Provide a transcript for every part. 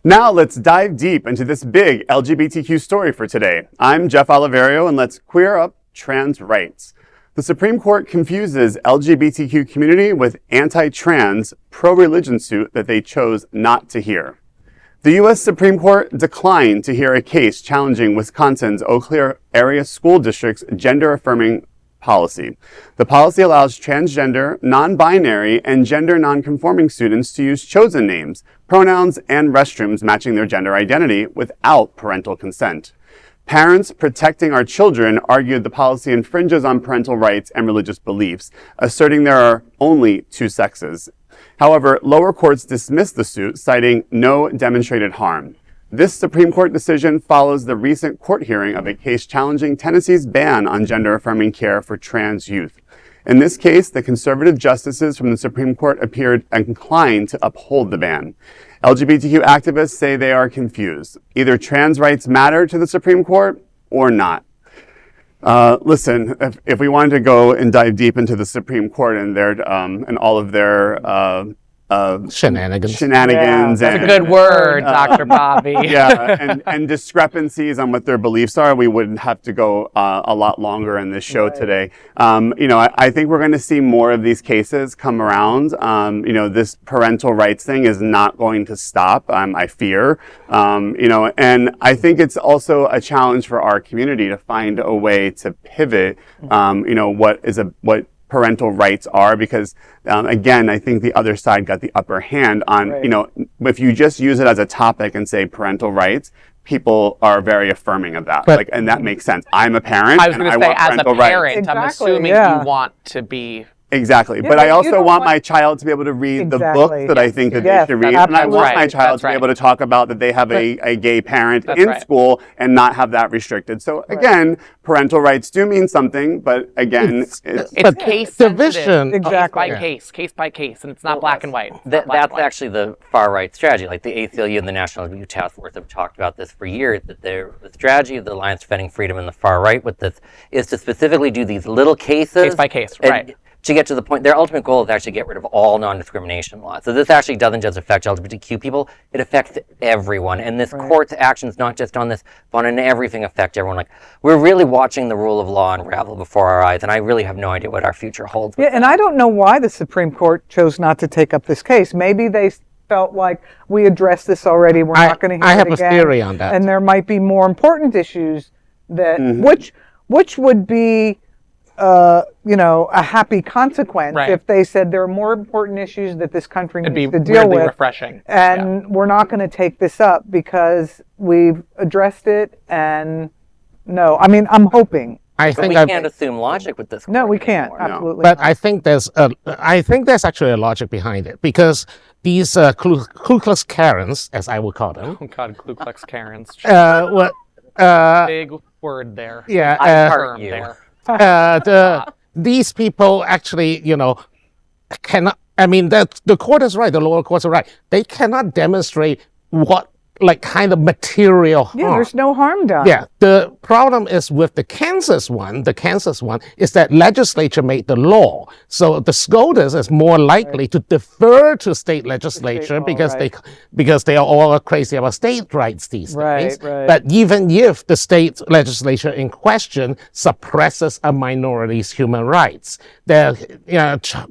Now let's dive deep into this big LGBTQ story for today. I'm Jeff Oliverio, and let's queer up trans rights. The Supreme Court confuses LGBTQ community with anti-trans, pro-religion suit that they chose not to hear. The U.S. Supreme Court declined to hear a case challenging Wisconsin's Eau Claire area school district's gender-affirming policy. The policy allows transgender, non-binary, and gender-nonconforming students to use chosen names, pronouns, and restrooms matching their gender identity without parental consent. Parents protecting our children argued the policy infringes on parental rights and religious beliefs, asserting there are only two sexes. However, lower courts dismissed the suit, citing no demonstrated harm. This Supreme Court decision follows the recent court hearing of a case challenging Tennessee's ban on gender-affirming care for trans youth. In this case, the conservative justices from the Supreme Court appeared inclined to uphold the ban. LGBTQ activists say they are confused. Either trans rights matter to the Supreme Court or not. Listen, if we wanted to go and dive deep into the Supreme Court and their and all of their shenanigans. Yeah, that's a good word, Dr. Bobby. Yeah, and discrepancies on what their beliefs are, we would have to go a lot longer in this show today. I think we're going to see more of these cases come around. This parental rights thing is not going to stop, I fear. And I think it's also a challenge for our community to find a way to pivot, what parental rights are, because again, I think the other side got the upper hand on, if you just use it as a topic and say parental rights, people are very affirming of that. And that makes sense. I'm a parent. I was going to say, as a parent, rights. I'm assuming you want to be. Exactly. Yeah, but I also want my child to be able to read the book that I think that they should read. And I want my child to be able to talk about that they have a gay parent in school and not have that restricted. So again, parental rights do mean something, but again, it's case division. Exactly. Case by case, and it's not black and white. That's actually the far right strategy. Like the ACLU and the National LGBT Task Force have talked about this for years, that the strategy of the Alliance Defending Freedom and the far right with this is to specifically do these little cases. Case by case, right. To get to the point, their ultimate goal is actually get rid of all non-discrimination laws. So this actually doesn't just affect LGBTQ people, it affects everyone. And this court's actions, not just on this, but on everything, affect everyone. Like, we're really watching the rule of law unravel before our eyes, and I really have no idea what our future holds. Yeah, and I don't know why the Supreme Court chose not to take up this case. Maybe they felt like we addressed this already, we're not going to hear it again. I have a theory on that. And there might be more important issues that, which would be a happy consequence if they said there are more important issues that this country needs to deal with. Refreshing. And we're not going to take this up because we've addressed it. And no, I mean, I'm hoping. We can't assume logic with this. No, we can't. Absolutely. But I think there's actually a logic behind it, because these Ku Klux Karens, as I would call them. Oh God, Ku Klux Karens. Big word there. Yeah. I heart you. There. These people actually, cannot. I mean, the court is right. The lower courts are right. They cannot demonstrate what kind of material harm. Yeah, there's no harm done. Yeah, the problem is with the Kansas one is that legislature made the law. So the SCOTUS is more likely to defer to state legislature because they are all crazy about state rights these days. Right. But even if the state legislature in question suppresses a minority's human rights, the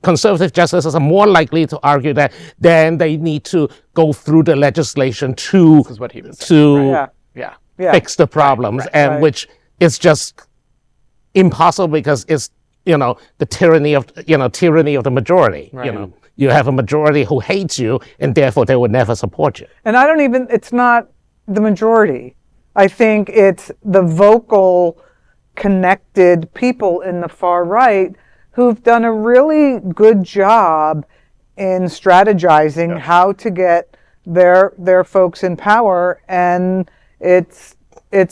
conservative justices are more likely to argue that then they need to go through the legislation to fix the problems, which is just impossible because it's the tyranny of the majority. Right. You have a majority who hates you, and therefore they would never support you. And it's not the majority. I think it's the vocal, connected people in the far right who've done a really good job in strategizing how to get their folks in power, and it's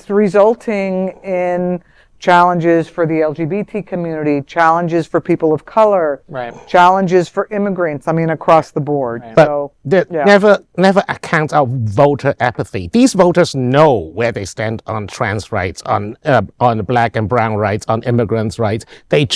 resulting in challenges for the LGBT community, challenges for people of color, challenges for immigrants. I mean, across the board. Right. So never account of voter apathy. These voters know where they stand on trans rights, on black and brown rights, on immigrants' rights. They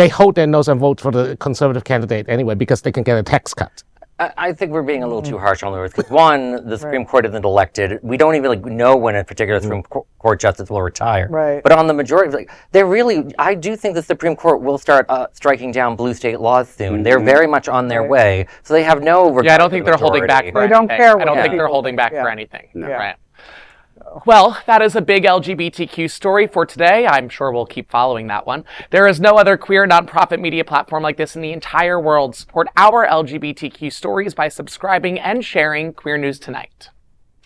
hold their nose and vote for the conservative candidate anyway because they can get a tax cut. I think we're being a little too harsh on the words because one, the Supreme Court isn't elected. We don't even know when a particular Supreme Court justice will retire. Right. But on the majority, I do think the Supreme Court will start striking down blue state laws soon. They're very much on their way, so they have no regard. Yeah, I don't think they're holding back for They anything. don't care I don't what think they're people holding back think. for Yeah. anything. Yeah. Right. Well, that is a big LGBTQ story for today. I'm sure we'll keep following that one. There is no other queer nonprofit media platform like this in the entire world. Support our LGBTQ stories by subscribing and sharing Queer News Tonight.